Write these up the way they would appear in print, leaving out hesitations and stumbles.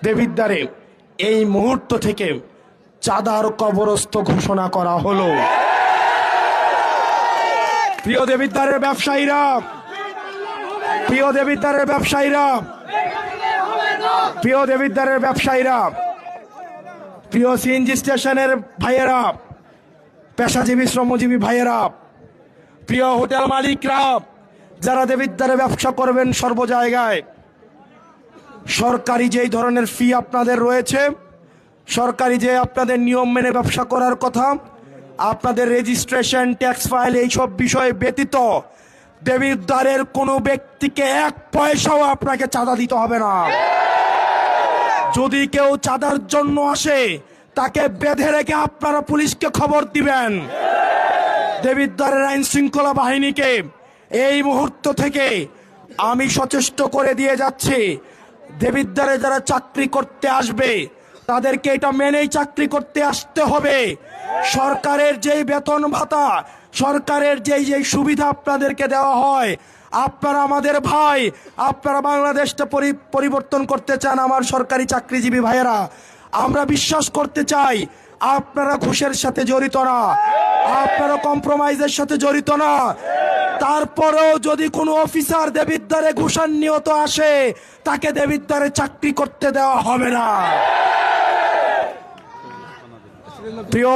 দেবিদ্বারে এই মুহূর্ত থেকে চাঁদার কবরস্থ ঘোষণা করা হলো। প্রিয় দেবিদ্বারের ব্যবসায়ীরা, প্রিয় দেবিদ্বারের ব্যবসায়ীরা, প্রিয় দেবিদ্বারের ব্যবসায়ীরা, প্রিয় সিএনজি স্টেশনের ভাইয়েরা, পেশাজীবী শ্রমজীবী ভাইয়েরা, প্রিয় হোটেল মালিকরা, যারা দেবিদ্বারে ব্যবসা করবেন সর্ব জায়গায়, সরকারি যেই ধরনের ফি আপনাদের রয়েছে, সরকারি যে আপনাদের নিয়ম মেনে ব্যবসা করার কথা, আপনাদের রেজিস্ট্রেশন, ট্যাক্স ফাইল, এইসব বিষয় ব্যতীত দেবিদ্বারের কোনো ব্যক্তিকে এক পয়সাও আপনাকে চাঁদা দিতে হবে না। যদি কেউ চাঁদার জন্য আসে তাকে বেঁধে রেখে আপনারা পুলিশকে খবর দিবেন। দেবিদ্বারের আইন শৃঙ্খলা বাহিনীকে এই মুহূর্ত থেকে আমি সচেষ্ট করে দিয়ে যাচ্ছি, দেবিদ্বারে যারা চাকরি করতে আসবে তাদেরকে এটা মেনেই চাকরি করতে আসতে হবে। সরকারের যেই বেতন ভাতা, সরকারের যেই যেই সুবিধা আপনাদেরকে দেওয়া হয়, আপনারা আমাদের ভাই, আপনারা বাংলাদেশটা পরিবর্তন করতে চান আমার সরকারি চাকরিজীবী ভাইয়েরা। আমরা বিশ্বাস করতে চাই আপনারা ঘুষের সাথে জড়িত না, আপনারা কম্প্রোমাইজের সাথে জড়িত না। তারপরেও যদি কোনো অফিসার দেবিদ্বারে ঘুষান্বিত আসে তাকে দেবিদ্বারে চাকরি করতে দেওয়া হবে না। প্রিয়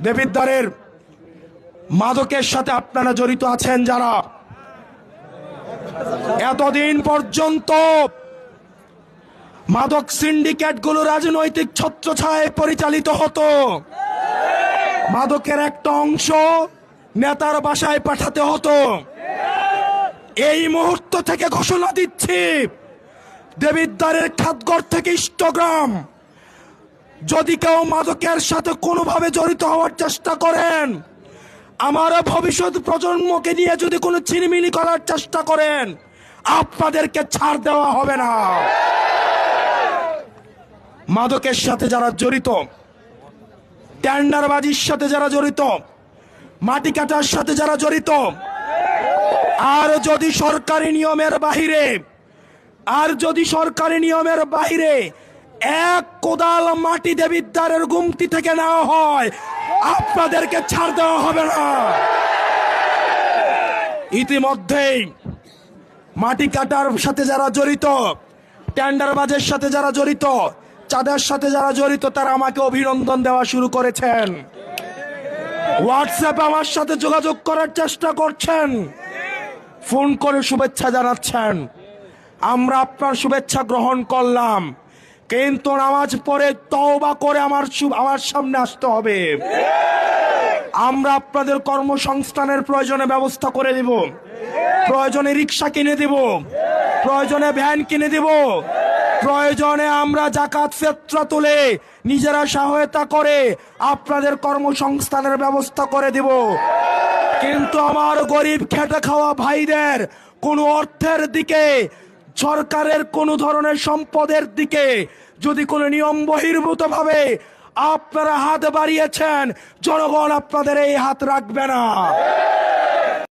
দেবিদ্বারের মাদকের সাথে আপনারা জড়িত আছেন যারা, এতদিন পর্যন্ত মাদক সিন্ডিকেটগুলো রাজনৈতিক ছত্রছায়ায় পরিচালিত হতো। মাদকের একটা অংশ নেতার বাসায় পাঠাতে হতো। এই মুহূর্ত থেকে ঘোষণা দিচ্ছি, দেবিদ্বারের খাতঘর থেকে ইষ্টগ্রাম যদি কেউ মাদকের সাথে কোনোভাবে জড়িত হওয়ার চেষ্টা করেন, আমার ভবিষ্যৎ প্রজন্মকে নিয়ে যদি কোনো ছিনিমিনি করার চেষ্টা করেন, আপনাদেরকে ছাড় দেওয়া হবে না। মাদকের সাথে যারা জড়িত, টেন্ডারবাজির সাথে যারা জড়িত, মাটি কাটার সাথে যারা জড়িত, আর যদি সরকারি নিয়মের বাহিরে এক কোদাল মাটি দেবিদ্বারের গুমতি থেকে নেওয়া হয়, আপনাদেরকে ছাড় দেওয়া হবে না। ইতিমধ্যেই মাটি কাটার সাথে যারা জড়িত, টেন্ডারবাজের সাথে যারা জড়িত, চাঁদার সাথে যারা জড়িত, তারা আমাকে অভিনন্দন দেওয়া শুরু করেছেন। হোয়াটসঅ্যাপে আমার সাথে যোগাযোগ করার চেষ্টা করছেন, ফোন করে শুভেচ্ছা জানাচ্ছেন। আমরা আপনার শুভেচ্ছা গ্রহণ করলাম, কিন্তু নামাজ পড়ে তওবা করে আমার সামনে আসতে হবে। আমরা আপনাদের কর্মসংস্থানের প্রয়োজনে ব্যবস্থা করে দিব, প্রয়োজনে রিক্সা কিনে দিব, প্রয়োজনে ভ্যান কিনে দিব, প্রয়োজনে আমরা যাকাত ফিতরা তুলে নিজেরা সহায়তা করে আপনাদের কর্মসংস্থানের ব্যবস্থা করে দিব। কিন্তু আমার গরিব খেটে খাওয়া ভাইদের কোনো অর্থের দিকে, সরকারের কোনো ধরনের সম্পদের দিকে যদি কোনো নিয়ম বহির্ভূত ভাবে আপনারা হাত বাড়িয়েছেন, জনগণ আপনাদের এই হাত রাখবে না।